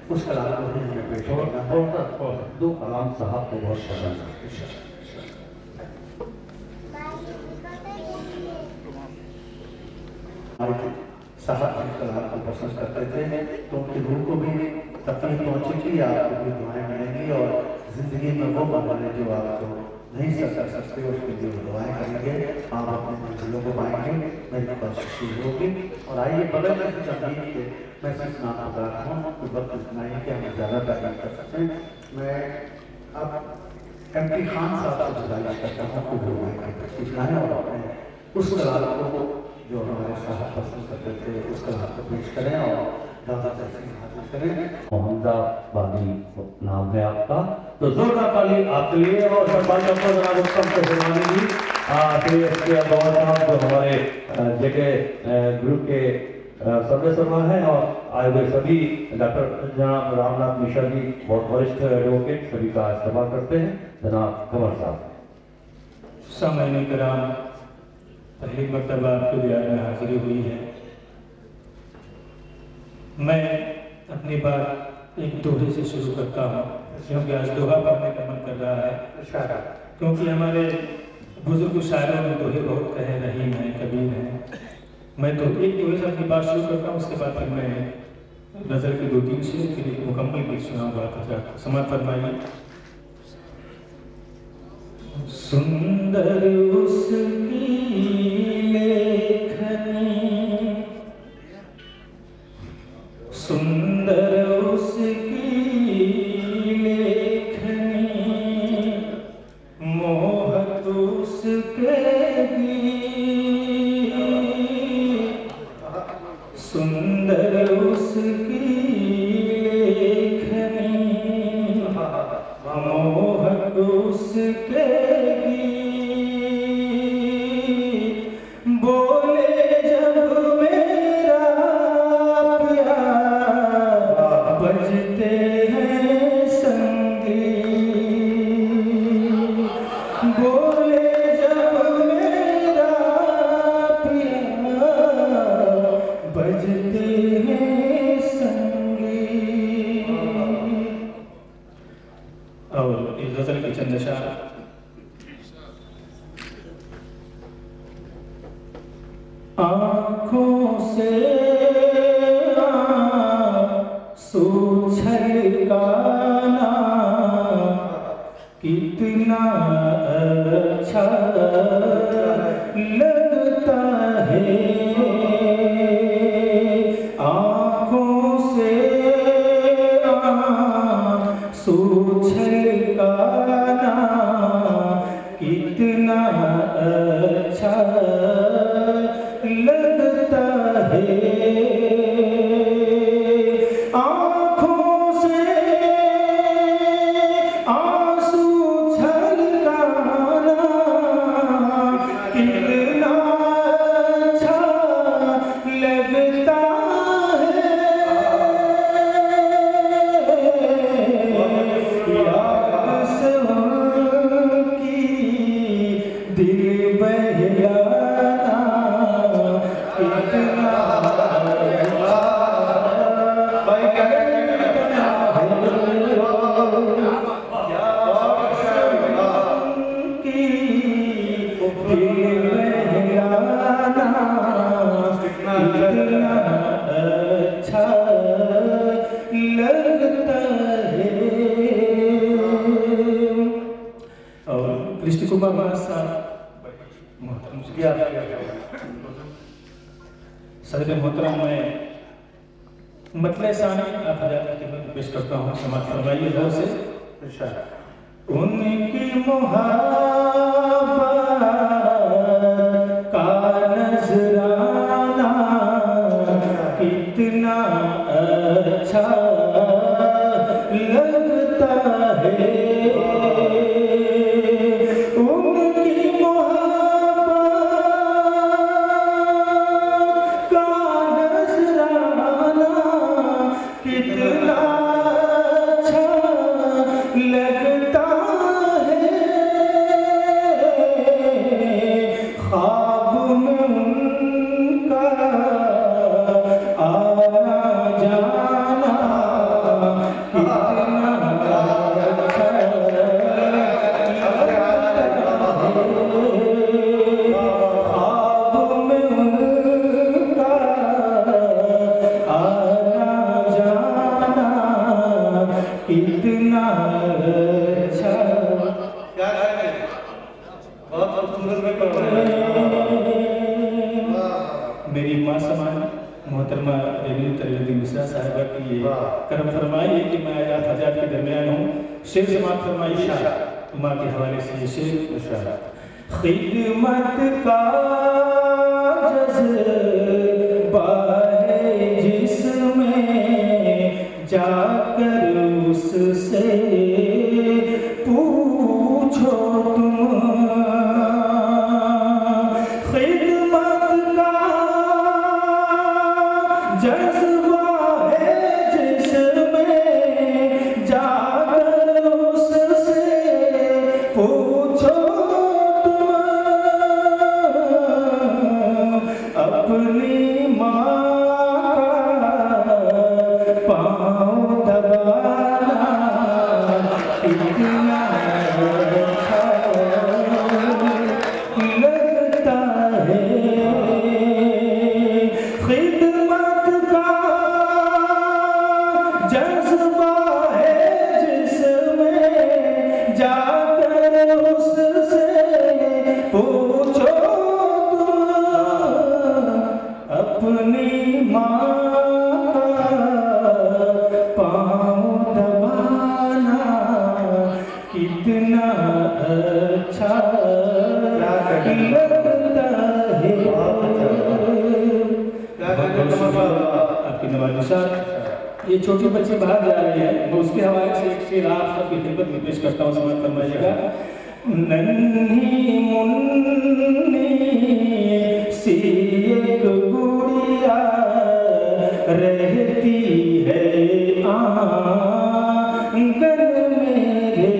उस कलाम को पेश करना दो कलाम साहब को बहुत पसंद है। साहब कलाम को पसंद करते थे तो उनकी रूह को भी तकलीफ पहुंचेगी, आपको भी दुआएं मिलेंगी और जिंदगी में वो मरने जो आपको नहीं कर सकते उसके लिए दुआएं करेंगे, आप अपने मंजिलों को पाएंगे, मेरी कोशिश होगी। और आइए बगल में से संगीत के मैं सिर्फ नाम बता रहा हूँ कि वक्त इतना ही कि हम ज़्यादा तैयार कर सकते हैं। मैं अब MP खान साहब से गुजारिश करता हूँ कि वो कुछ लाएँ और अपने उस कलाम को जो हमारे साहब पसंद करते थे उस कलाम को पेश करें और ज़्यादा तहसील हासिल करें। मोहम्मदाबादी नाम है आपका, तो जोरदार ताली आपके लिए और सम्मानित जनाब उत्तम चौधरी जी, श्री गौर साहब जो हमारे जेके ग्रुप के सदस्य हैं और आए हुए सभी डॉक्टर जनाब रामनाथ मिश्रा जी बहुत वरिष्ठ एडवोकेट सभी का इस्तेमाल करते हैं। जनाब कंवर साहब। सामान्य कराम, पहली मर्तबा आपके दरबार में हाजिरी हुई है। मैं अपनी बात एक दोहे से शुरू करता हूँ क्योंकि आज दोहा पढ़ने का मन कर रहा है, क्योंकि हमारे बुजुर्ग शायरों में दोहे बहुत कहे, रहीम है, कबीर है। मैं तो एक दोहे से अपनी बात शुरू करता हूँ, उसके बाद फिर मैं नजर के 2-3 शेर फिर एक मुकम्मल गीत सुनाऊंगा। समाज फरमाइए। सुंदर उसकी लेखनी, सुंदर उसकी लेखनी, मोहत उसके गीत, सुंदर उसकी लेखनी, मोहत उसके आँखों से आंसू छलकाना कितना अच्छा लगता है, आँखों से आंसू छलकाना कितना अच्छा लगता है, आँखों से आंसू छलकाना कितना अच्छा लगता है, याद से उनकी दिल बहलाना कितना अच्छा लगता है। और कृष्ण कुमार साहब सदर मोहतरम में मतले सानी आप पेश करता हूँ, समाज फरमाइए दो से। उनकी मुहब्बत का नजराना कितना अच्छा लगता है, ख्वाब में मेरी माँ समान मोहतरमा रेवन्यू तरीदी मिश्रा साहिबा की ये कर्म फरमाई है कि मैं आजाद हजात के दरमियान हूँ। शेर समाप्त फरमाइए माँ के हवाले से ये शेर। खिदमत का जज़्बा है जिसमें जाकर उससे पूछो तुम। खिदमत का जज्बा है जिसमें जाकर उससे पूछो तुम। अपनी माँ का पाँव दबाना इतना अच्छा लगता है। खिदमत का जज्बा है जिसमें जाकर उससे पूछो तुम। अपनी माँ पाँव दबाना कितना अच्छा लगता है। आपकी नवाज़िशात। ये छोटी बच्ची बाहर जा रही है, मैं उसके हवाले से एक शेर आप सबकी खिदमत में पेश करता हूँ, समाप्त फरमाइएगा। नन्ही मुन्नी सी एक गुड़िया रहती है आंगन मेरे।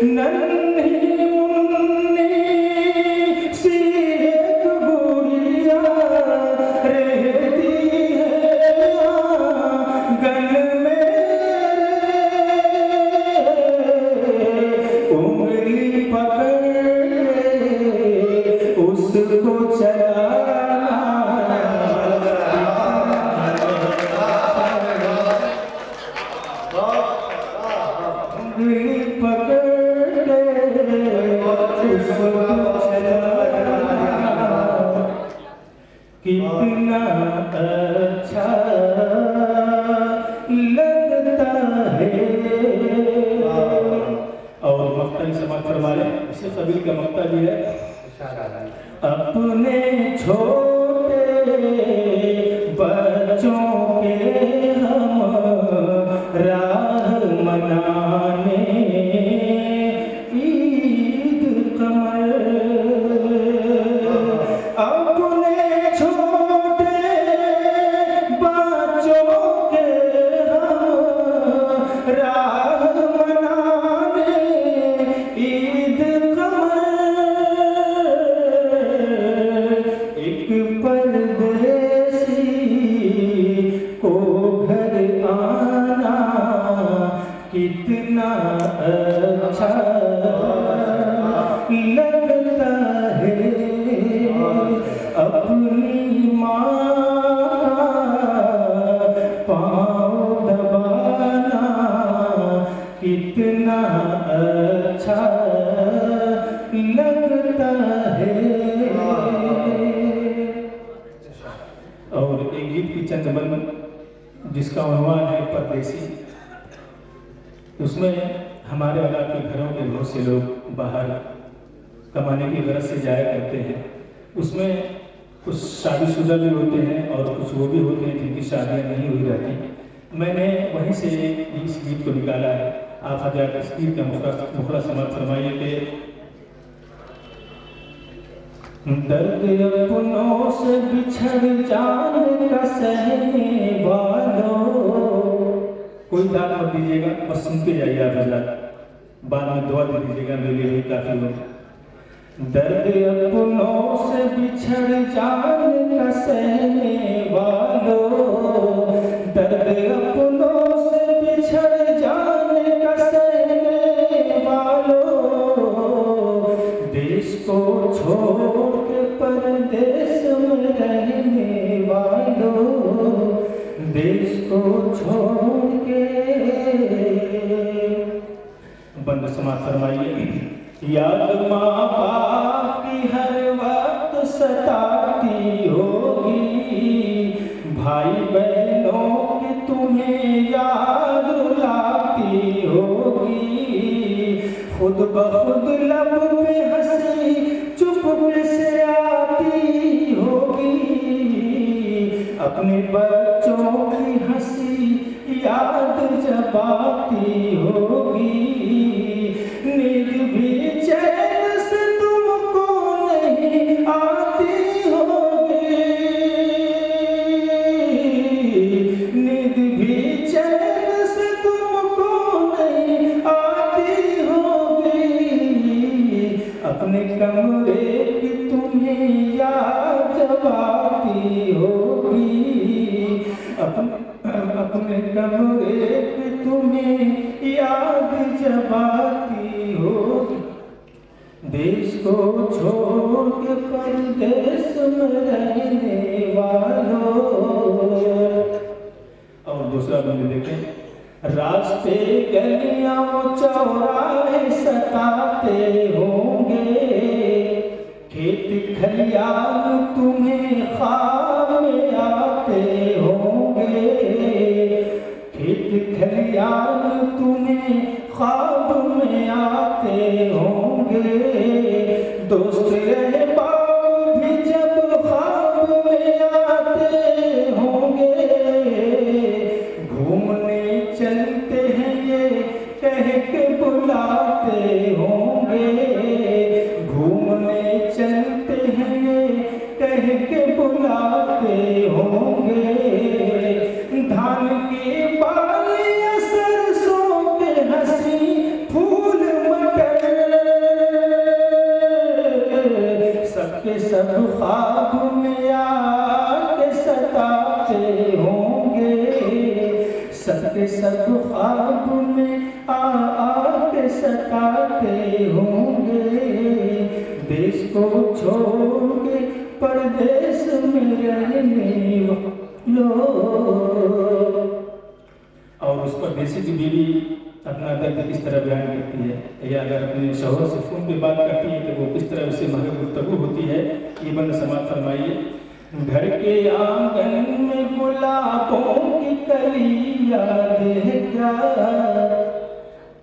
नन्ही मुन्नी सी एक गुड़िया रहती है आंगन मेरे। उंगली पकड़ उसको चलाना उंगली पकड़ उसको चलाना कितना अच्छा लगता है। और मक्ता की समाप्त फरमा लें। इसे कबीर का मक्ता भी है। अपने छोटे बच्चों के हम राह मनाने ईद कमर। अपने छोटे बच्चों के हम राह मनाने ईद कमर। एक परदेसी को घर आना कितना अच्छा लगता है। अपनी माँ पाँव दबाना कितना अच्छा लगता है। और एक गीत की चंद बंद जिसका उन्वान है परदेसी। उसमें हमारे इलाके के घरों के बहुत से लोग बाहर कमाने की गरज से जाया करते हैं। उसमें कुछ शादीशुदा भी होते हैं और कुछ वो भी होते हैं जिनकी शादियाँ नहीं हुई रहती। मैंने वहीं से इस गीत को निकाला है। आप हज़ार इस गीत का मुखला समाप्त फरमाइए कि दर्द अपनों से बिछड़ जाने का सहने वालों। कोई दाद मत दीजिएगा, बस सुनते जाइए आप हज़ार, बाद में दुआ दे दीजिएगा, मेरे लिए काफ़ी हो। दर्द अपनों से बिछड़ जाने का सहने वालों। दर्द अपनों से बिछड़ जाने का सहने वालों। देश को छोड़ के परदेश में रहने वालों। देश को छोड़ के बंद समाप्त फरमाइए। याद माँ बाप की हर वक्त सताती होगी, भाई बहनों की तुम्हें याद रुलाती होगी, खुद ब खुद लब पे हंसी चुप से आती होगी, अपने बच्चों की हंसी याद जब आती होगी, नींद भी चैन से तुमको नहीं आती होगी, नींद भी चैन से तुमको नहीं आती होगी, अपने कमरे की तुम्हें याद जब आती होगी, अपने कमरे की तुम्हें याद जब आती होगी, देश को छोड़ के परदेश में रहने वालों। और दूसरा बंद देखें, रास्ते गलियां चौराहे सताते होंगे, खेत खलियान तुम्हें ख्वाब में आते होंगे, खेत खलियान तुम्हें ख्वाब में आते होंगे, दोस्त अहबाब भी जब ख्वाब में आते होंगे, घूमने चलते हैं ये कह के बुलाते होंगे, घूमने चलते हैं ये कह के बुलाते होंगे, धान के बालियां सरसों के हंसी फूल मटर, सबके सब ख्वाब में आके सताते होंगे, सबके सब ख्वाब में आके सताते होंगे, देश को छोड़ के परदेश में रहने लोग। और उस परदेसी की बीवी अपना दर्द किस तरह बयान करती है, या अगर अपने शौहर से फोन पे बात करती है तो वो किस तरह उससे मगर गुफ्तगू होती है, ये बंद समाप्त फरमाइए। घर के आंगन में गुलाबों की कली याद है क्या,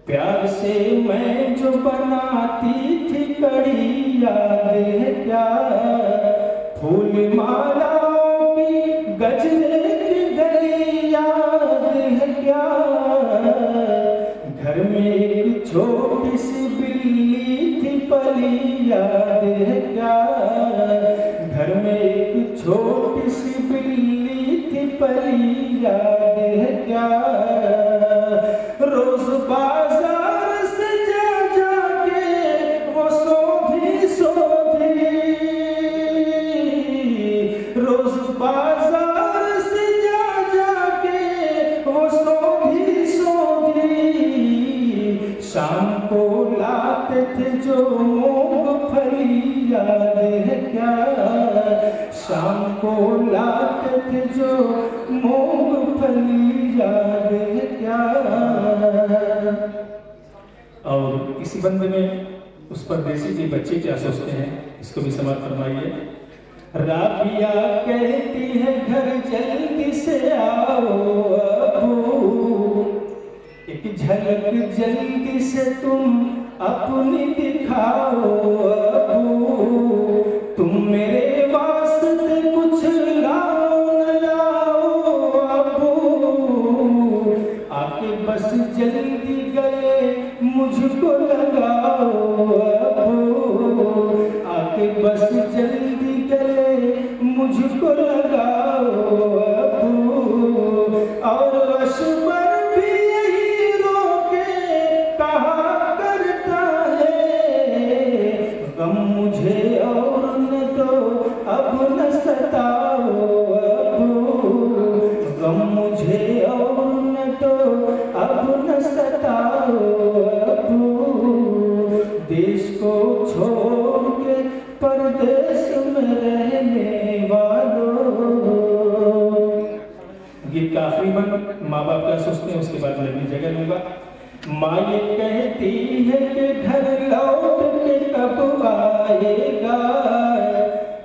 प्यार से मैं जो बनाती थी कड़ी याद है क्या, फूल मालाओं की गजरे की गली याद है क्या, घर में एक छोटी सी बिल्ली थी पली याद है क्या, घर में एक छोटी सी बिल्ली थी पली याद है क्या, रोज बाजार से जा जाके वो सोधी, रोज बाजार से जा जाके वो सोधी, शाम को लाते थे जो मूंगफली याद है क्या, शाम को लाते थे जो मूंगफली याद है क्या। और इसी बंद में उस परदेसी के बच्चे क्या सोचते हैं, इसको भी समाप्त फरमाइए। राबिया कहती है घर जल्दी से आओ अबू, एक झलक जल्दी से तुम अपनी दिखाओ अबू, तुम मेरे वास्ते कुछ लाओ न लाओ अबू, आके बस जल्दी गए मुझको लगाओ अबू, आके बस जल्दी गए मुझको लगाओ अबू, और अशबर भी यही रोके कहा करता है, गम मुझे और न दो अब न सताओ अबू, गम मुझे और न दो अब न सताओ अबू, देश को छोड़ के परदेश में रहने वालों। गीत का आखिरी बंद माँ बाप क्या सोचते हैं, उसके बाद मैं अपनी जगह लूंगा। माँ ये कहती है कि घर लौट के कब आएगा,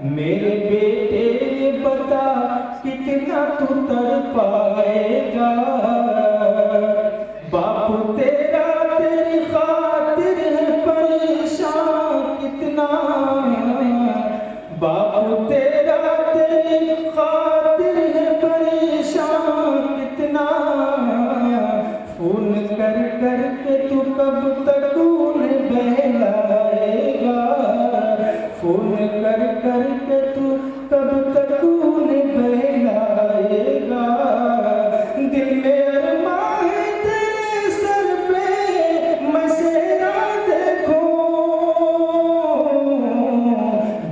मेरे बेटे बता कितना तू तड़पाएगा, बाप तेरा तेरी खातिर है परेशान कितना, बाप तेरा तेरी खातिर है परेशान कितना, फोन कर कर के तू कब तक उन्हें बहलाएगा, फोन कर कर के तू कब तक उन्हें बहलाएगा, दिल में अरमां है तेरे सर पे मैं सेना देखूं,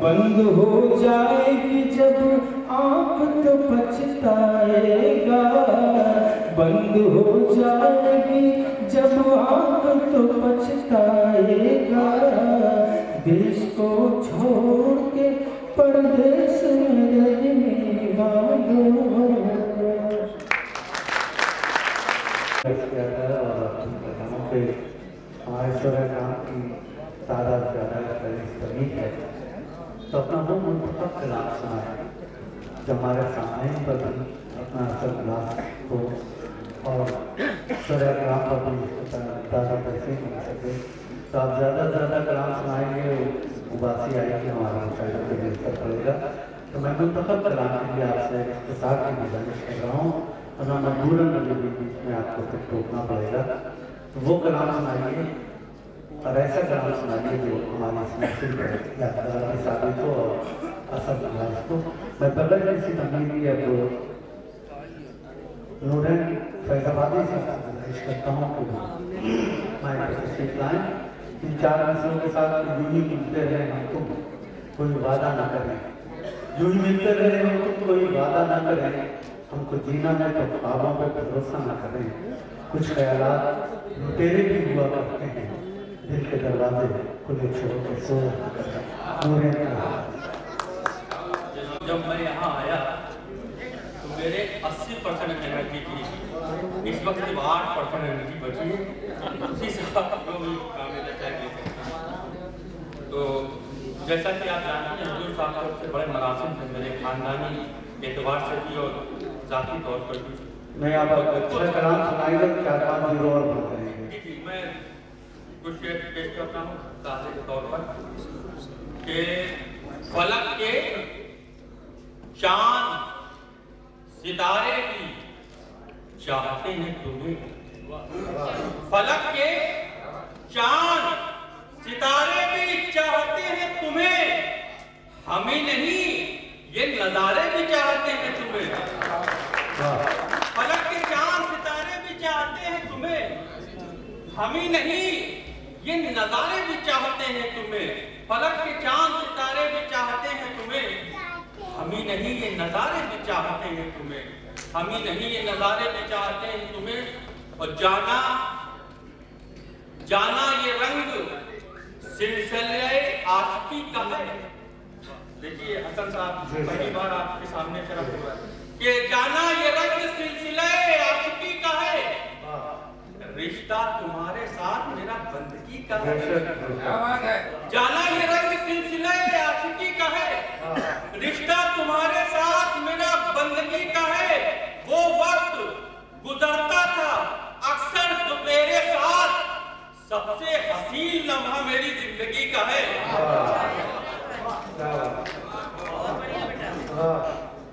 बंद हो जाएगी जब आँख तो पछताएगा, बंद हो जाएगी जब आँख तो पछताएगा, देश को छोड़ के परदेश में रहने वालों। हमारे सूर्य नाम की तादाद ज़्यादा करीब है, तो अपना वो मुंतखब कलाम सुनाए जो हमारे सामने पर भी अपना असर क्लास हो और सूर्य कलाम पर भी ज़्यादा पैसे मिल सके। तो आप ज़्यादा से ज़्यादा कलाम सुनाएंगे, उबासी आएगी, हमारा मुशायरे पे भी असर पड़ेगा। तो मैं मुंतखब कलाम के लिए आपसे इख्तिसार की गुजारिश कर रहा हूँ, वरना मजबूरन मुझे बीच में आपको फिर टोकना पड़ेगा। तो वो कलाम सुनाइए और ऐसा कलाम सुनाइए जो हमारी महफिल पर यादगार भी साबित हो और असर क्लास को। मैं बगैर किसी तमीर की अब नूरन फैजाबादी से गुजारिश करता हूँ कि मैं तशरीफ लाएँ। इन चार मसलों के साथ यूं ही मिलते रहे हम तुम, कोई वादा ना करें, यूं ही मिलते रहे हम तुम, कोई वादा ना करें, हमको जीना है तो ख्वाबों पर भरोसा ना करें, कुछ ख्यालात लुटेरे भी हुआ करते हैं, दिल के दरवाजे खुले छोड़ के सोया ना करें। जब मैं यहाँ आया तो मेरे 80% एनर्जी थी, इस वक्त सिर्फ 8% एनर्जी बची है, उसी से आप लोग काम में तो जैसा कि आप जानते हैं हजूर साहब के सबसे बड़े मरासिम थे मेरे खानदानी एतबार से भी और ज़ाती तौर पर भी। मैं आप अच्छा कलाम सुनाइए, 4-5 जीरो और बोल करेंगे। जी मैं कुछ पेश करता हूँ ताज़े के तौर पर कि फलक के चांद सितारे भी चाहते हैं तुम्हें, फलक के चांद सितारे भी चाहते हैं तुम्हें, हम ही नहीं ये नजारे भी चाहते हैं तुम्हें, फलक के चांद सितारे भी चाहते हैं तुम्हें, हम ही नहीं ये नजारे भी चाहते हैं तुम्हें, फलक के चांद सितारे भी चाहते हैं तुम्हें, हम ही नहीं ये नजारे भी चाहते हैं तुम्हें, हम ही नहीं ये नजारे भी चाहते हैं तुम्हें। और जाना जाना ये रंग सिलसिले आशिकी का है। देखिए हसन साहब पहली बार आपके सामने शरफ हुआ कि जाना ये रंग सिलसिले आशिकी का है, रिश्ता तुम्हारे साथ मेरा बंदगी का है, जाना ये रंग सिलसिले आशिकी का है, रिश्ता तुम्हारे साथ मेरा बंदगी का है, वो वक्त गुजरता था अक्सर जो मेरे साथ, सबसे हसीन लम्हा मेरी जिंदगी का है,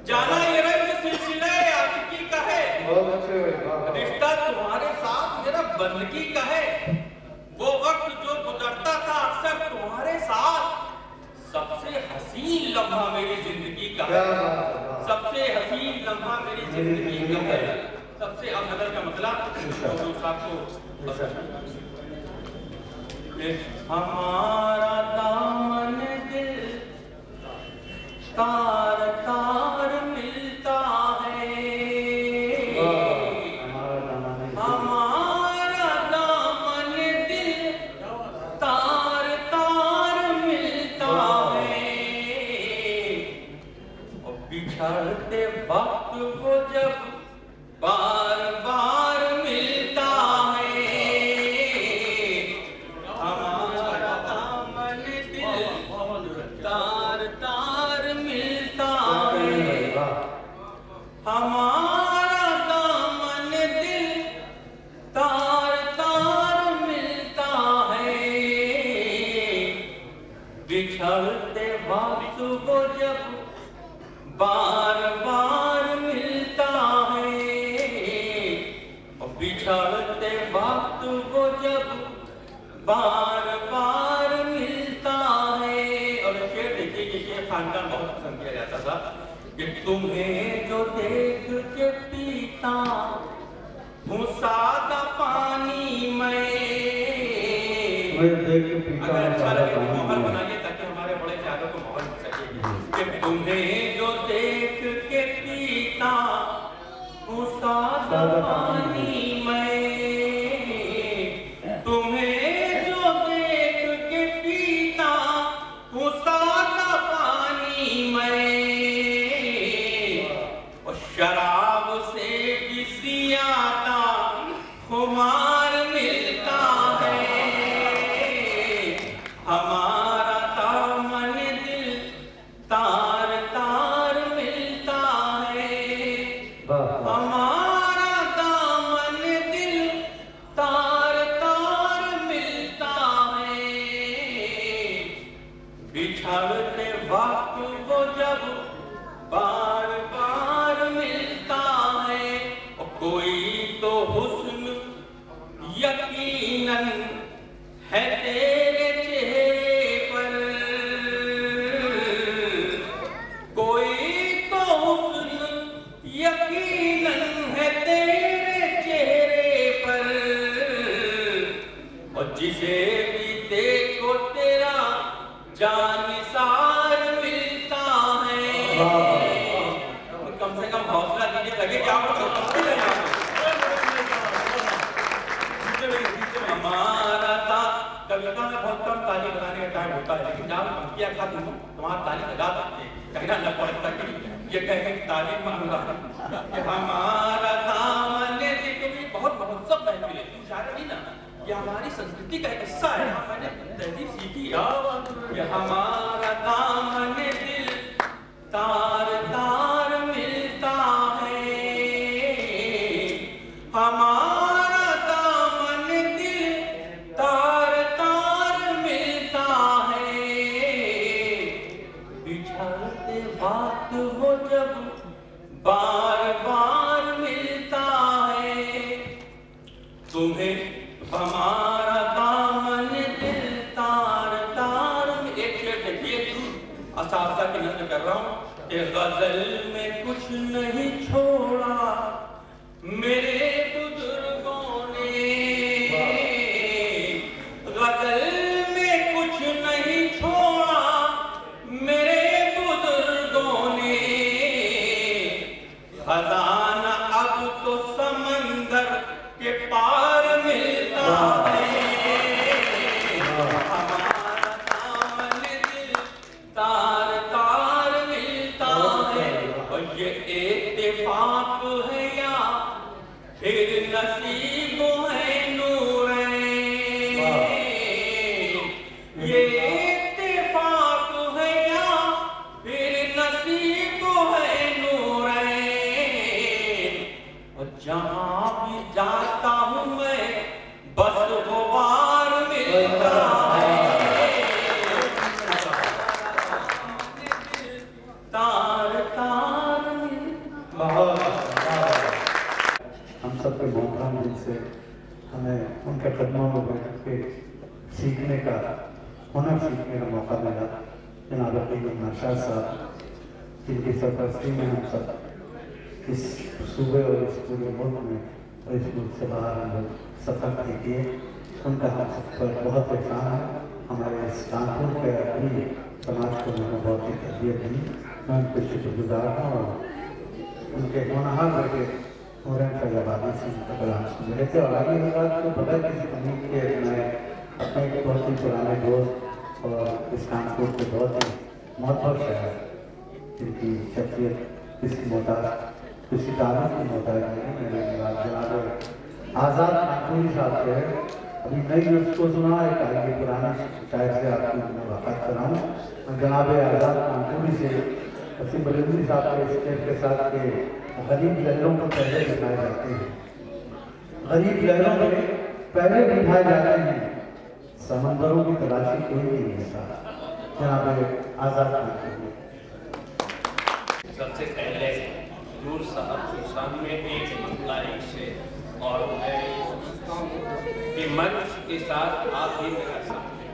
जाना ये रंग सिलसिले आशिकी का है, रिश्ता तुम्हारे साथ मेरा बंदगी का है, वो वक्त जो गुजरता था अक्सर तुम्हारे साथ, सबसे हसीन लम्हा मेरी जिंदगी का है, सबसे हसीन लम्हा मेरी जिंदगी का है। सबसे अब नजर का मतलब हमारा दामन दिल तार तार मिलता है, हमारा दामन दिल तार तार मिलता है, और बिछड़ते वक्त वो जब बार बार मिलता है, हमारा दामन दिल तार तार बार बार मिलता है, और बिछड़ते वक्त वो जब बार बार मिलता है। और शेर देखिए, ये शेर खानदान बहुत पसंद किया जाता था कि तुम्हें जो देख के पीता हूँ सादा पानी में। अगर अच्छा लगे तो माहौल बनाइए ताकि हमारे बड़े ख्यालों को माहौल मिल सके कि तुम्हें जो देख के पीता हूँ सादा पानी में, तुम्हें जो देख के पीता हूँ सादा पानी में, और शराब से भी ज्यादा खुमार मिलता है। हमारा दामन दिल तार तार मिलता है, हमारा दामन दिल तार तार मिलता है। बिछड़ते वक्त वो जब बार बार मिलता है, और कोई तो हुस्न यकीनन है तेरे चेहरे पर, कोई तो हुस्न यकीनन है तेरे चेहरे पर, और जिसे भी देखो तेरा जानिसार मिलता है। कम से कम हौसला दीजिए लगे क्या हमारा था। कविता में बहुत कम ताली बनाने का टाइम होता है, लेकिन जब पंक्तियां खत्म हो तुम्हारा ताली लगा सकते हैं, कहना न पड़ता कि ये कहे कि ताली मांगा कि हमारा दामन दिल। क्योंकि बहुत महोत्सव महफिल है, शायरी ना ये हमारी संस्कृति का एक हिस्सा है। मैंने तहजीब सीखी कि हमारा दामन दिल तार तार मिलता है, हमारा दामन दिल तार तार मिलता है। बिछड़ते वक्त वो जब बार बार मिलता है, तुम्हें हमारा दामन दिल तार तार। एक शेर देखिए, असासा की नज़र कर रहा हूँ। गजल में कुछ नहीं छोड़ा मेरे बुजुर्गों ने, गजल में कुछ नहीं छोड़ा मेरे बुजुर्गों ने, खजाना अब तो समंदर के पार मिलता है, हमारा दामन दिल तार तार मिलता है। और ये इत्तेफाक है या फिर नसीब है नूरैन, ये इत्तेफाक है या फिर नसीब है नूरैन, और जहाँ भी जाता हूँ मैं बस वो बार मिलता है, तार तार मिलता। हम सबके मोहतरम दिल से हमें उनके कदमों में बैठ के सीखने का, हुनर सीखने का मौका मिला। जनाब नौशाद साहब जिनकी सरपरस्ती में हम सब इस सूबे और इस पूरे मुल्क में और इस मुल्क से बाहर हम लोग सफर किए, उनका हम सब पर बहुत एहसान है। हमारे इस कानपुर के अपनी समाज को उन्होंने बहुत ही तरबियत दी, मैं उनके शुक्रगुजार हूँ। और उनके होनहार बेटे हुरैन फैजाबादी से उनका कलाम सुन रहे थे। और आगे बात को पता किसी तकनीक के मैं अपने एक बहुत ही पुराने दोस्त और इस कानपुर के बहुत ही मोहब्बत शायर जिनकी शख्सियत किसी मोहताज किसी तारीफ की मोहताज नहीं, मैंने जनाब आज़ाद कानपुरी साहब से अभी नई उसको सुना है, आगे पुराना शायर से आपकी मुलाकात कराऊँ। मैं जनाब आज़ाद कानपुरी से वसीम बलूनी साहब के स्टेज के साथ के गरीब लहरों को पहले बिठाए जाते हैं, गरीब लहरों में पहले बिठाए जाते हैं, समंदरों की तलाशी कोई नहीं लेता। जनाब आज़ाद कानपुरी। सबसे पहले नूर साहब के सामने एक मंगला एक से और मैं समझता हूँ कि मंच के साथ आप ही मेरा सामने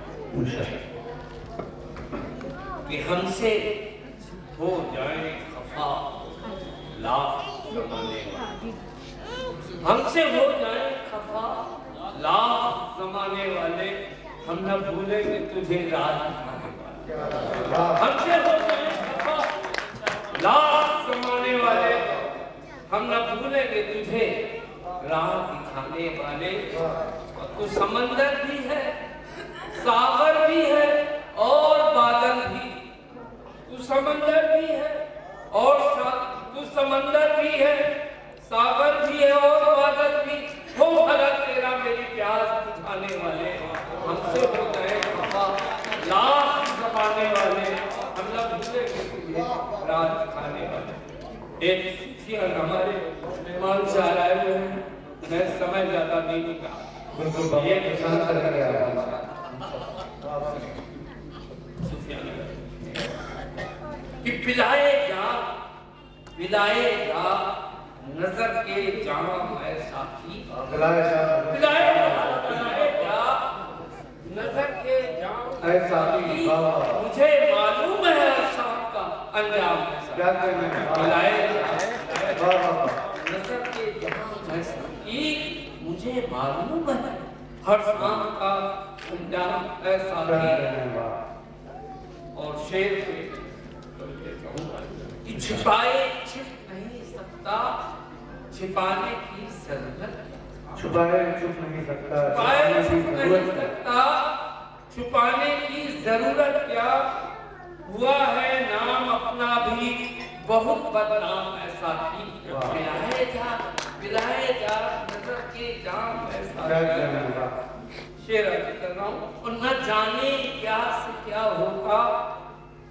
कि हमसे हो जाए खफा लाख जमाने वाले, हमसे हो जाए खफा लाख जमाने वाले, हम न भूलेंगे तुझे राज दिखाने वाले। हमसे हो जाए खफा लाख जमाने वाले, हम न भूलेंगे तुझे राह दिखाने वाले। तू समंदर भी है, सागर भी है और बादल भी। तू समंदर भी है और तू समंदर भी है, सागर भी है और बादल भी। हो भला तेरा मेरी प्यास बुझाने वाले, हमसे हो गए खफा लाख जमाने वाले, हम न भूलेंगे तुझे राज दिखाने वाले। एक हमारे मेहमान से आए हुए हैं, मैं समय ज्यादा नहीं लूंगा। ये किसान कि पिलाए जा नजर के जाम है साथी, पिलाए जा नजर के जाम है साथी, मुझे मालूम है शाम का अंजाम है। पिलाए जा नजर के जाम है साथी, मुझे मालूम है हर शाम का अंजाम है साथी। और शेर कि छिपाए छिप नहीं सकता, छिपाने की जरूरत, छुपाए छुप नहीं सकता, छुपाए छुप नहीं सकता, छुपाने की जरूरत क्या। हुआ है नाम अपना भी बहुत बदनाम है साथी, पिलाए जा नजर के जाम है साथी। शेर कर रहा हूँ। और न जाने क्या से क्या होगा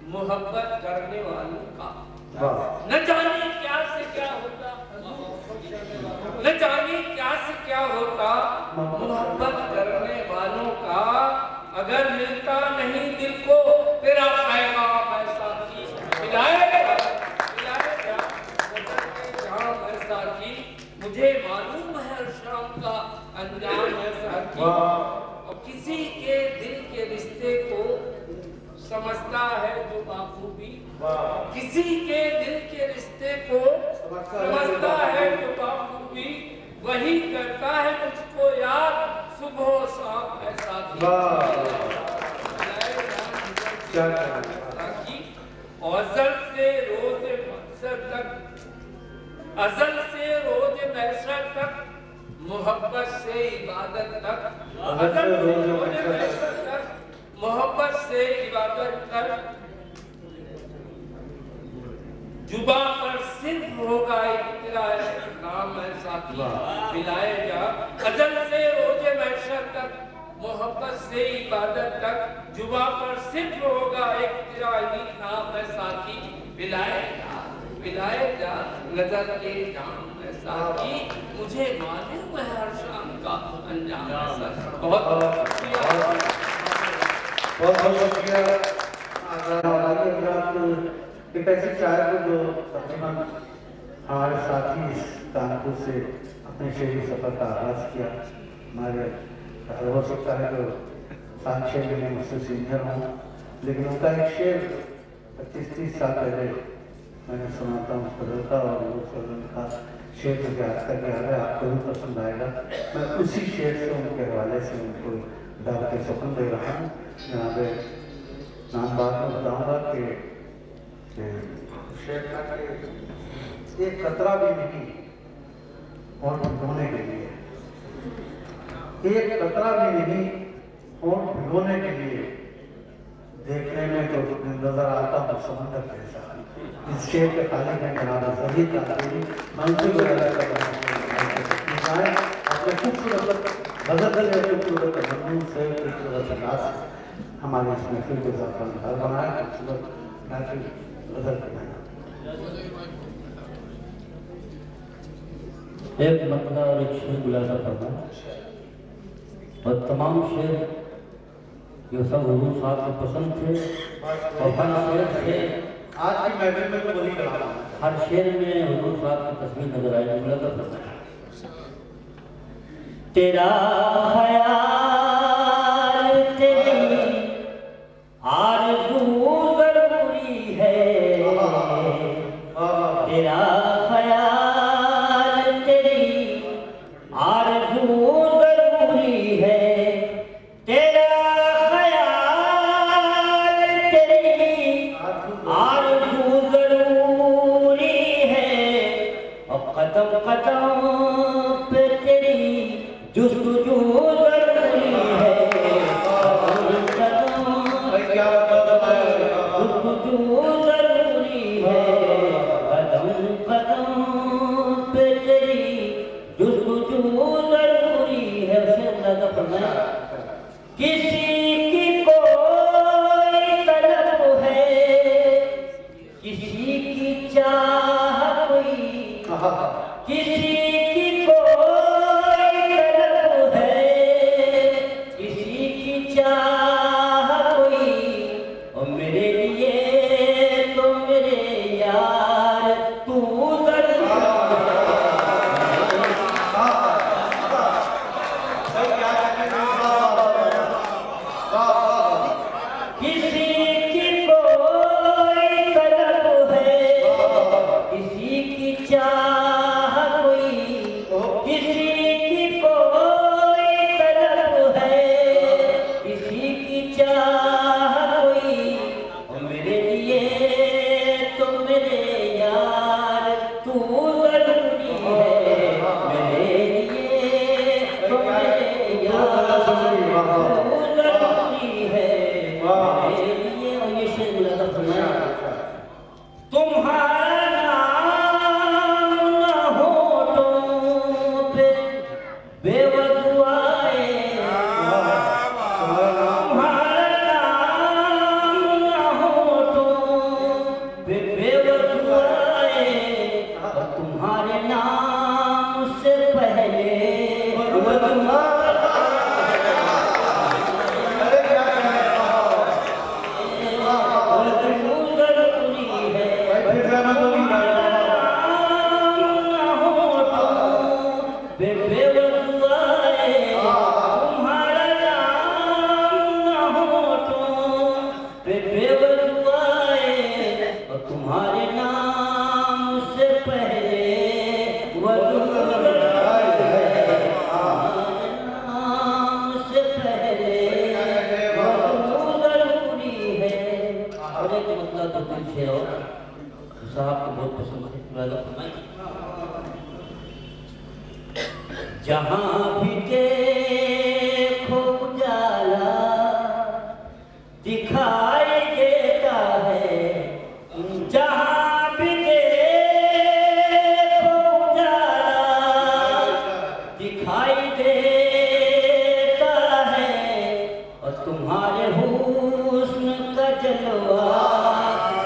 मोहब्बत करने वालों का, न जाने क्या से क्या होता, न जाने क्या से क्या होता मोहब्बत करने वालों का। अगर मिलता नहीं दिल को तेरा पैगाम है साथी, पिलाए जा जाम है साथी, मुझे मालूम है शाम का अंजाम है साथी। और किसी के दिल के रिश्ते को समझता है जो बाखूबी, किसी के दिल के रिश्ते को समझता है जो बाखूबी, वही करता है मुझको याद सुबह शाम है साथी। अज़ल से रोज महशर तक, अज़ल से रोज महशर तक, मोहब्बत से इबादत तक, अज़ल से रोज महशर तक, मोहब्बत से इबादत तक। जुबा पर सिर्फ होगा एक तेरा नाम है साथी, पिलाए जा अज़ल से रोजे महशर तक, मोहब्बत से इबादत तक। जुबा पर सिर्फ होगा एक तेरा ही नाम है साथी, पिलाए जा नजर के जाम है साथी, मुझे मालूम है हर शाम का अंजाम है साथी। बहुत शुक्रिया। एक ऐसे शायर को जो तकरीबन हमारे साथी इस कानपुर से अपने शेरी सफर का आगाज किया। हमारे हो सकता है जो 7-6 महीने मुझसे सीनियर हों, लेकिन उनका एक शेर 25-30 साल पहले मैंने सुना था उस कदर का, और वो फिल्म का शेर मुझे आज तक याद है, आपको भी पसंद आएगा। मैं उसी शेर से उनके हवाले से उनको दावत के सुकून दे रहा हूँ। यहाँ पे नाम बात में बताऊँगा कि शेर का एक कतरा भी नहीं और भिगोने के लिए, एक कतरा भी नहीं और भिगोने के लिए, देखने में तो नजर आता हूँ समंदर जैसा। इस शेर के खाली में जनाब सभी तालीमी मंसूर वगैरह का अपने खूबसूरत बदल खूबसूरत मजमून से खूबसूरत अंदाज हमारे इस महफिल के साथ घर बनाया, खूबसूरत महफिल बदल बनाया। एक मतला और एक शेर गुलाजा पढ़ना, और तमाम शेर जो सब हुजूर साहब को पसंद थे, और हर शेर से आज की महफिल में तो वही कहा हर शेर में हुजूर साहब की तस्वीर नजर आई। जुमला का फरमाया तेरा ख्याल तेरी आरज़ू ज़रूरी है, तेरा ख्याल तेरी आरज़ू ज़रूरी है, तेरा ख्याल तेरी आरज़ू ज़रूरी है, और कदम कदम पे तेरी जुस्तजू ज़रूरी है, कदम कदम जुस्तजू ज़रूरी है, कदम कदम पे तेरी जुस्तजू ज़रूरी है। उसे अंदाज़ा फरमाया किसी की कोई तलब है, किसी की चाह कोई, किसी की कोई तलब है, किसी की चाह कोई, और मेरे लिए तो मेरे यार तू किसी की कोई तलब है, किसी की चाह कोई, किसी की कोई तलब है, किसी की चाह कोई, और मेरे लिए तो मेरे यार तू ज़रूरी है, मेरे लिए तो मेरे यार तू ज़रूरी है, मेरे लिए। और ये शेर मुलाज़ा फरमाया तुम्हारा नाम न होठों पे बेवजूआए, तुम्हारा नाम न होठों पे बेवजूआए, और तुम्हारे नाम से पहले वजूआ तुम्हारे नाम से पहले नाम से पहले ज़रूरी है। और एक मतलब तो दिल से और साहब को बहुत पसंद है। जहाँ भी देखो उजाला दिखाई देता है, जहाँ भी देखो उजाला दिखाई देता है, और तुम्हारे हुस्न का जलवा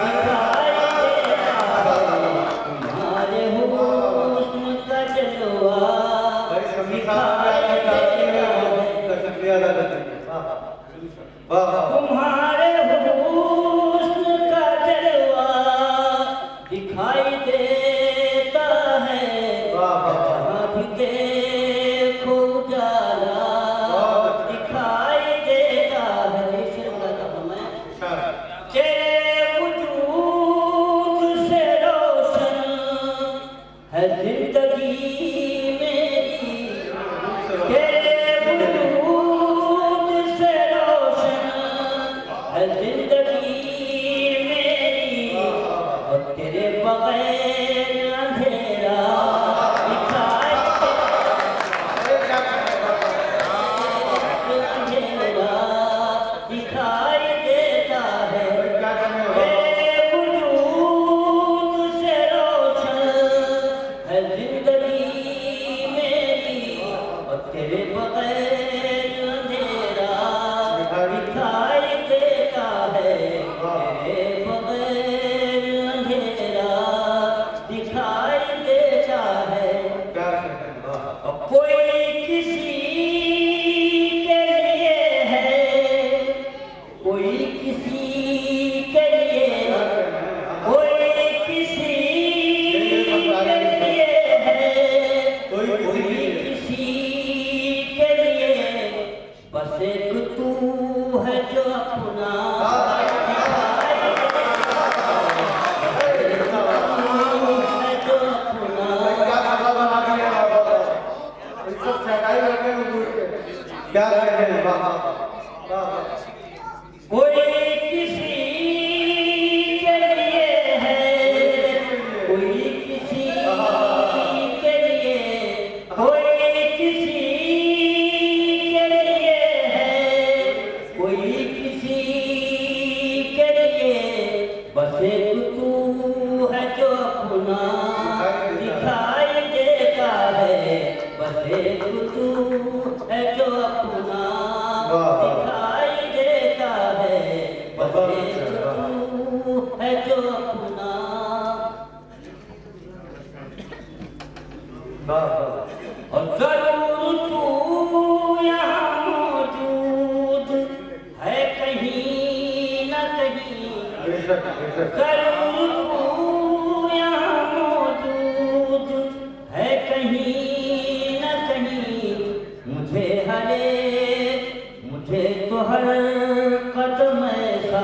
दिखाई देता है, तुम्हारे हुस्न का जलवा दिखाई देता है, तुम्हारे हुस्न का जलवा दिखाई देता है, जहाँ भी देखो उजाला दिखाई देता है। तेरे वजूद से रोशन है जिंदगी मेरी, तेरे वजूद से रोशन है जिंदगी मेरी, और तेरे बगैर अंधेरा दिखाई अंधेरा दिखाई देता है, तेरे वजूद से रोशन है जिंदगी मेरी, और तेरे बगैर अंधेरा दिखाई देता है, तेरे बगैर अंधेरा दिखाई क्या रहे हैं? वाह कोई किसी के लिए है, कोई किसी के लिए, कोई किसी के लिए है, कोई किसी के लिए, बस एक तू है जो अपना दिखाई देता है, बस एक तू है जो अपना दिखाई देता है, बस एक तू है जो अपना। और जरूर तू यहाँ मौजूद है कहीं न कहीं, जरूर तू यहाँ मौजूद है कहीं न कहीं, मुझे तो हर कदम ऐसा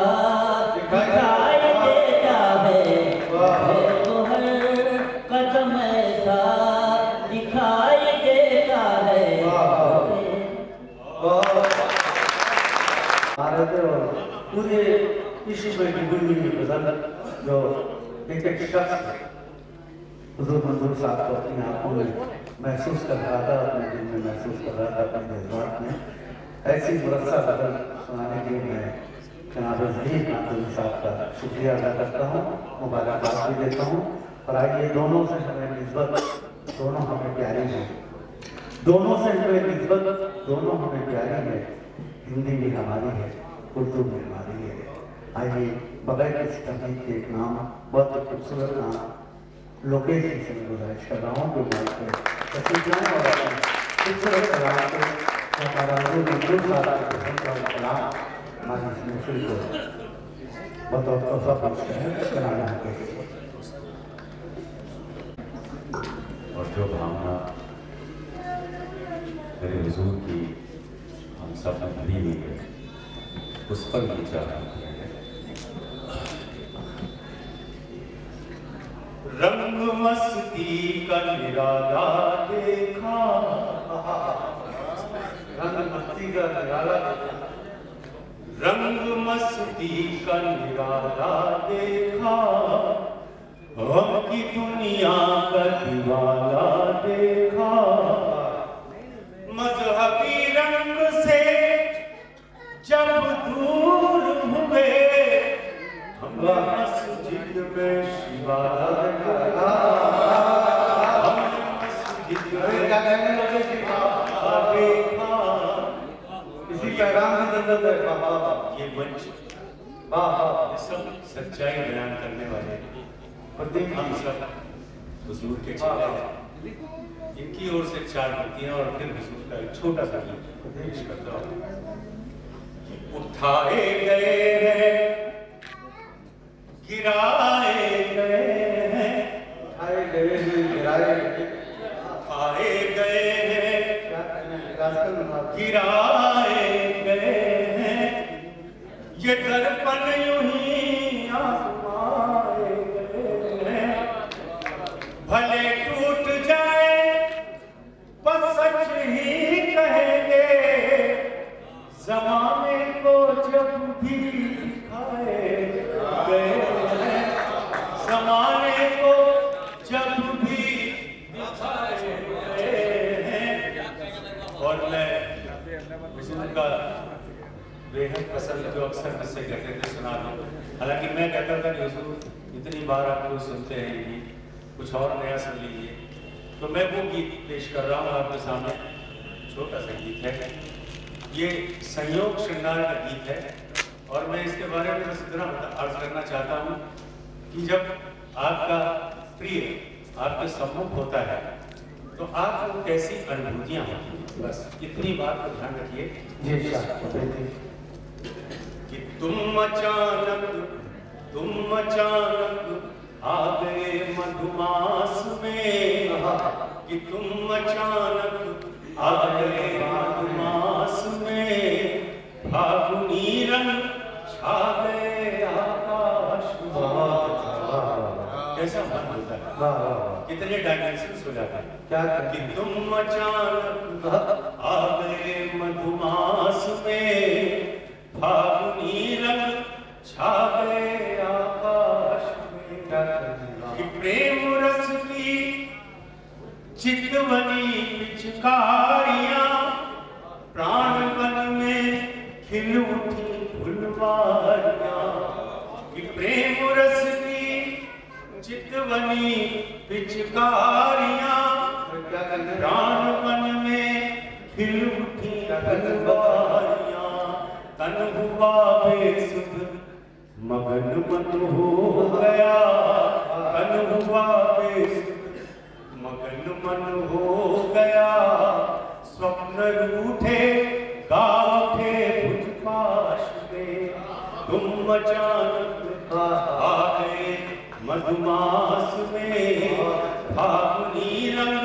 दिखाई देता है, मुझे तो हर कदम ऐसा दिखाई देता है। भारत और पूरे विश्व में डूबी हुई गजल जो एक शख्स हुजूर मंजूर साहब को अपनी आंखों में महसूस कर रहा था, अपने दिल में महसूस कर रहा था, अपने जज्बात में, ऐसी मुरस्सा गजल सुनाने के लिए मैं जनाब ज़हीर नाज़िम साहब का शुक्रिया अदा करता हूँ, मुबारकबाद भी देता हूँ। और आइए दोनों से हमें निस्बत, दोनों हमें प्यारी हैं, दोनों से हमें निस्बत, दोनों हमें प्यारी है। हिंदी भी हमारी है, उर्दू भी हमारी है। आइए बगैर किसी तकलीफ के एक नाम, बहुत खूबसूरत नाम लोकेश जी से मैं गुजारिश कर रहा हूँ कि माइक पे तस्वीर जाएं और खूबसूरत कलाम को हमारा मंजूर साहब के पसंद का कलाम हमारी इस महफिल को बतौर तोहफा पेश करें कराना है। और जो भावना मेरे हुजूर की हम सब में भरी हुई है, उस पर विचार है। रंग मस्ती का निराला देखा, रंग मस्ती का निराला देखा, रंग मस्ती का निराला देखा, हम की दुनिया का दीवाना देखा, मजहबी रंग से जब दूर हुए, हम मस्जिद में शिवाला देखा, हमने मस्जिद में देखा। इसी पैगाम की जरूरत है। ये मंच ये सब सच्चाई बयान करने वाले हम सब हुजूर के चेहरे हैं। इनकी ओर से 4 पंक्तियां और फिर हुजूर का एक छोटा सा गीत पेश करता हूँ। उठाए गए हैं, गिराए गए हैं, उठाए गए हैं, गिराए उठाए गए हैं, गिराए गए हैं, ये दर्पण यूं ही आजमाए गए हैं, भले टूट जाए बस सच ही कहेंगे, ज़माने को जब भी दिखाए गए हैं, ज़माने को जब भी दिखाए गए हैं। और मैं उनका बेहद पसंद जो अक्सर मुझसे कहते थे सुना दो, हालांकि मैं कहता था कि हुजूर इतनी बार आप लोग सुनते हैं कि कुछ और नया सुन लीजिए, तो मैं वो गीत पेश कर रहा हूँ आपके सामने। छोटा सा गीत है, ये संयोग श्रृंगार का गीत है, और मैं इसके बारे में बस इतना अर्ज करना चाहता हूँ कि जब आपका प्रिय आपके सम्मुख होता है तो आपको कैसी अनुभूतियाँ होती हैं, बस इतनी बात को ध्यान रखिए कि तुम अचानक आ गए मधुमास में, कि तुम अचानक आ गए मधुमास में, फागुनी रंग छा गए आकाश में, कैसा मन होता है, वाह वाह वाह, कितने डायमेंशंस हो जाते हैं। क्या कि तुम अचानक आ गए मधुमास में, फागुनी रंग छा गए आकाश में, कि प्रेम रस की चितवनी पिचकारियां, प्राण वन में खिल उठी फुलवारियां, कि प्रेम रस की चितवनी पिचकारियां, प्राण वन में खिल उठी फुलवारियां, तन हुआ बेसुध मगन मन हो गया, तन हुआ बेसुध मगन मन हो गया, स्वप्न रूठे गाँव उठे बुझ पाश में, तुम अचानक आ गए मधुमास में, फागुनी रंग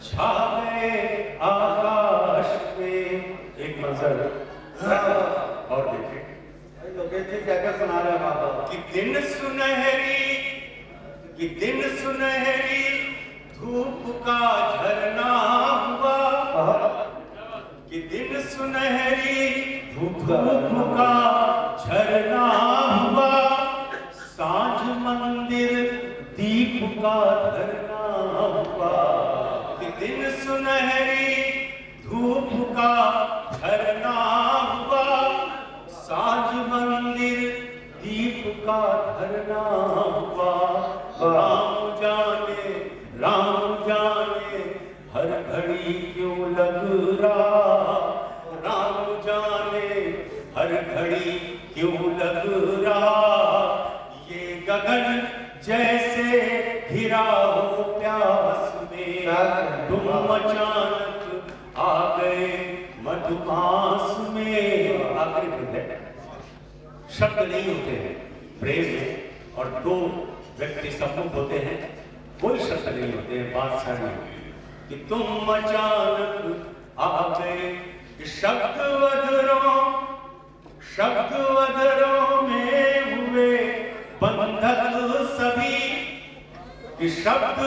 छा गए आकाश में। एक मंजर और देखें, क्या क्या सुना रहे हैं आप? कि दिन सुनहरी, कि दिन सुनहरी धूप का झरना हुआ, कि दिन सुनहरी धूप का झरना हुआ, सांझ मंदिर दीप का धरना हुआ, कि दिन सुनहरी धूप का झरना हुआ, सांझ मंदिर दीप का धरना हुआ, राम जाने हर घड़ी क्यों लग रहा, राम जाने हर घड़ी क्यों लग रहा, ये गगन जैसे घिरा हो प्यास में, तुम अचानक आ गए मधुमास में। आखिरी दिन है, शब्द नहीं होते हैं प्रेम में, और दो व्यक्ति सम्मुख होते हैं, कोई शब्द नहीं होते हैं, बात सारी कि तुम अचानक आ गए। शब्द अधरों में हुए बंधक सभी, कि शब्द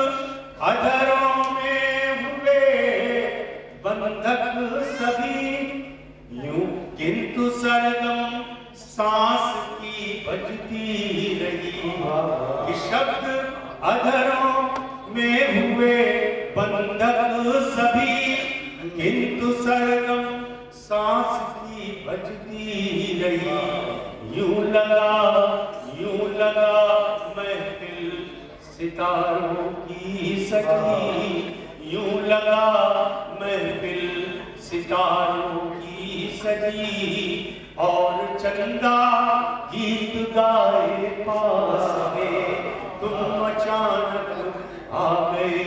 अधरों में हुए बंधक सभी, यूं किंतु सरगम सांस की बजती रही, कि शब्द अधरों में हुए बंधक सभी, किंतु सरगम सांस की बजती रही, यूं लगा महफिल सितारों की सजी, यूं लगा महफिल सितारों की सजी, और चंदा गीत गाए पास में, तुम अचानक आ गए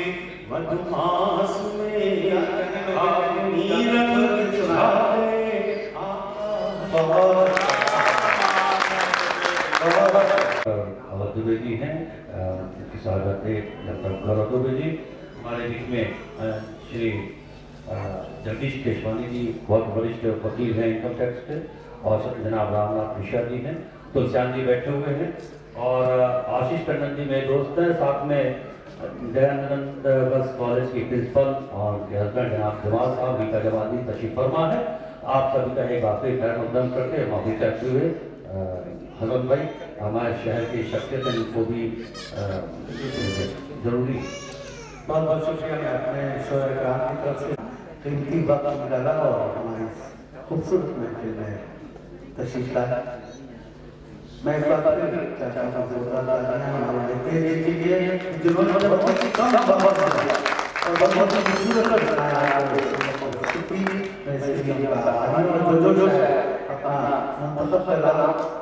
मधुमास में, फागुनी रंग छा गए आकाश। बहुत दुबे जी हैं, उनकी स्वागत है डॉक्टर गौरव दुबे जी। हमारे बीच में श्री जगदीश केशवानी जी बहुत वरिष्ठ वकील हैं इनकम टैक्स के, और जनाब रामनाथ मिश्रा जी हैं, तुलसियान जी बैठे हुए हैं, और आशीष टंडन जी मेरे दोस्त हैं, साथ में दयानंद गर्ल्स कॉलेज की प्रिंसिपल और उनके हस्बैंड जनाब जमाल साहब रीता जमाली तशरीफ फरमा है। आप सभी का एक आखिरी खैर मकदम करके माफी चाहते हुए हसन भाई हमारे शहर की शख्सियत है, इनको भी जरूरी बहुत बहुत शुक्रिया कि आपने शोर ग्राम की तरफ से कीमती वक्त निकाला और हमारी खूबसूरत महफिल में तशरीफ लाया। मैं इस बात पर चाहता हूँ जोरदार तालियां हमारे तेज के लिए, जिन्होंने मुझे बहुत ही कम बहुत और बहुत ही खूबसूरत बनाया। जो अपना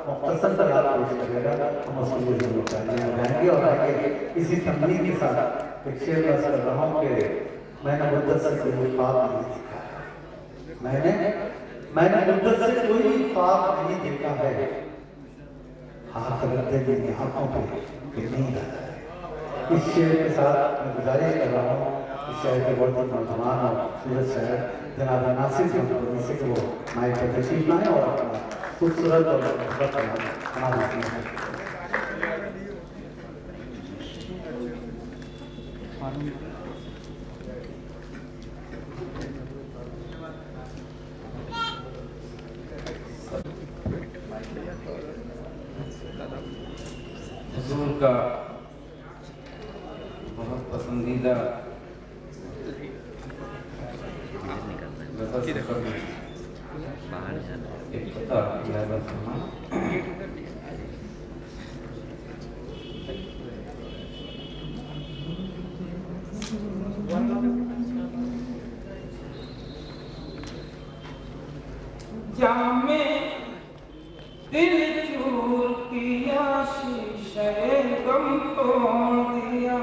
मुख्तसर कलाम पेश करेगा, हम उसको जरूर करेंगे और आगे इसी तमनीक के साथ एक शेर बस कर रहा हूँ कि मैंने मुद्दत से कोई ख्वाब नहीं देखा है, मैंने मुद्दत से कोई ख्वाब नहीं देखा है, हाथ रखते मेरी आंखों पे नींद आता है। इस शेर के साथ मैं गुजारिश कर रहा हूँ इस शहर के बहुत नौजवान और सूरत शहर जनाब नासिर से कि वो माइक पर तशरीफ लाएं और अपना खूबसूरत और हुजूर का बहुत पसंदीदा एक पता जामे दिल चूर किया शीशे गम तोड़ दिया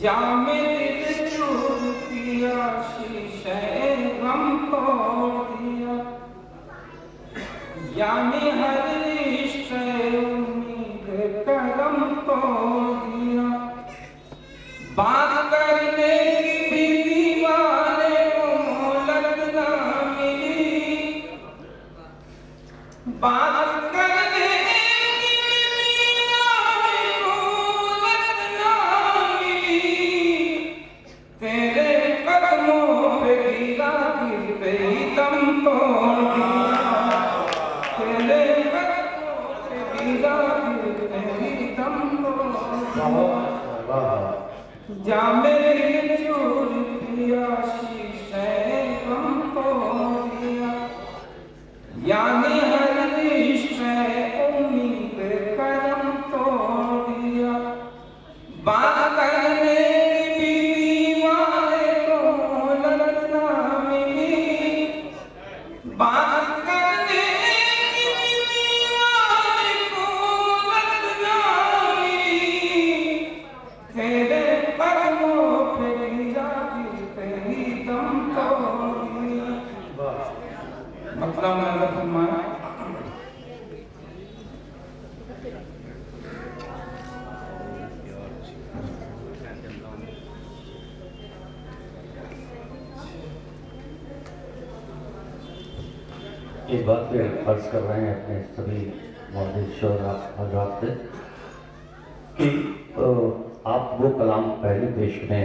जामे दिल चूर किया शीशे गम तोड़ दिया यानी हर रिश्ते उम्मीद करम तोड़ दिया बात करने की भी दीवाने को मोहलत ना मिली बात करने की भी दीवाने को मोहलत ना मिली तेरे कदमों पे गिरा गिरते ही दम तोड़ दिया तेरे कदमों पे गिरा गिरते ही दम तोड़ दिया जामे दिल चूर किया शीशे गम तोड़ दिया यानी हर रिश्ते उम्मीद करम तोड़ दिया बात करने की भी दीवाने को मोहलत ना मिली बात करने की भी दीवाने को मोहलत ना मिली तेरे कदमों पे गिरा गिरते ही दम तोड़ दिया मतलब नजर फरमाया इस बात पे अर्ज कर रहे हैं अपने सभी मौजूद हजरात से कि आप वो कलाम पहले पेश में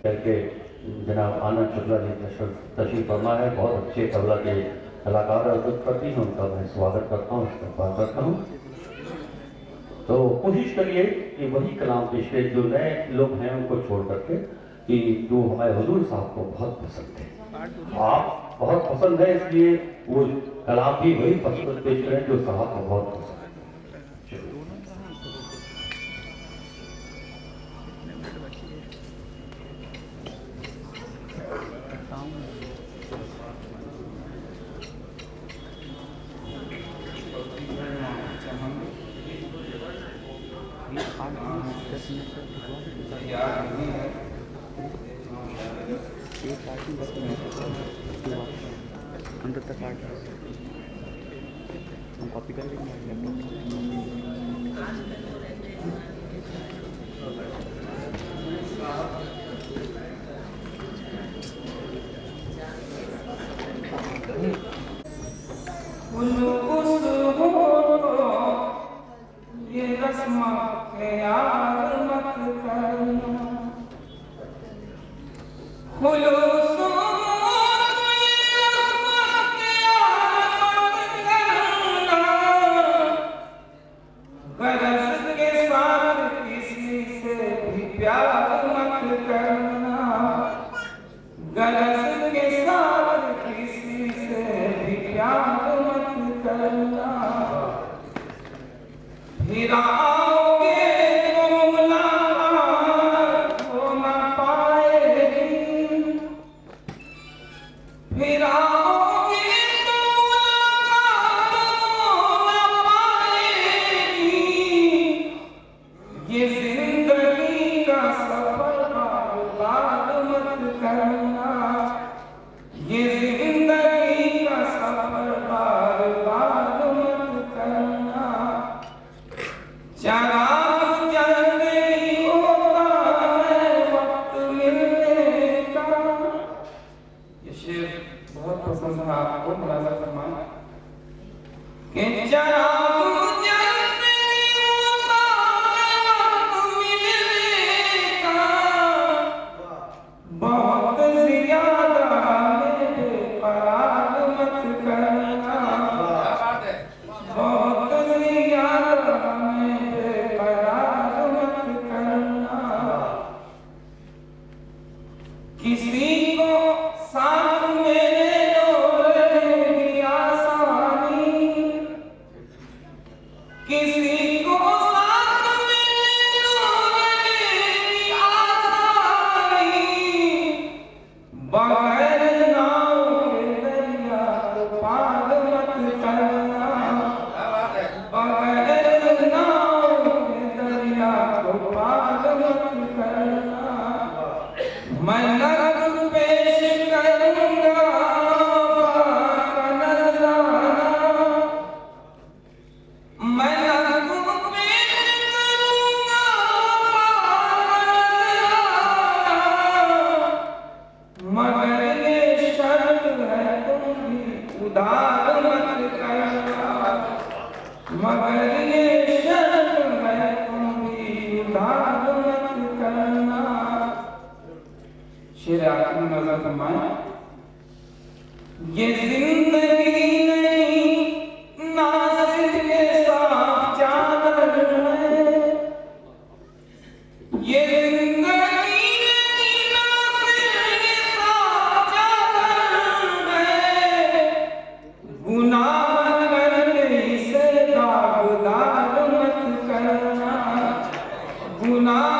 करके जनाब आनंद शुक्ला जी तशरीफ फरमा है, बहुत अच्छे तबला के कलाकार अर्जुन करती हैं, उनका मैं स्वागत करता हूँ, इस्तेमाल करता हूँ। तो कोशिश करिए कि वही कलाम पेश करें जो नए लोग हैं उनको छोड़ करके, कि जो हमारे हुजूर साहब को बहुत पसंद है, आप बहुत पसंद है, इसलिए वो कलाम भी वही पसंद पेश करें जो साहब को बहुत पसंद है। अंदर तक काट हम कॉपी कर लेंगे ये रस्म के यार मत करना गरज के साथ किसी से भी प्यार मत करना गरज के साथ किसी से भी प्यार मत करना फिर आओगे तो मुलाकात हो ना पाएगी मैं नक पेश करूंगा नजराना, मैं नक पेश करूंगा नजराना, मगर ये शर्त है तुम भी उधार मत करना, मगर ये शर्त है तुम भी उधार मत करना। शेर आखिर नजर फरमाए, ये जिंदगी नहीं नासिर के साथ चादर है, ये जिंदगी नहीं नासिर के साथ चादर है, गुनाह करने से दागदार मत करना, गुनाह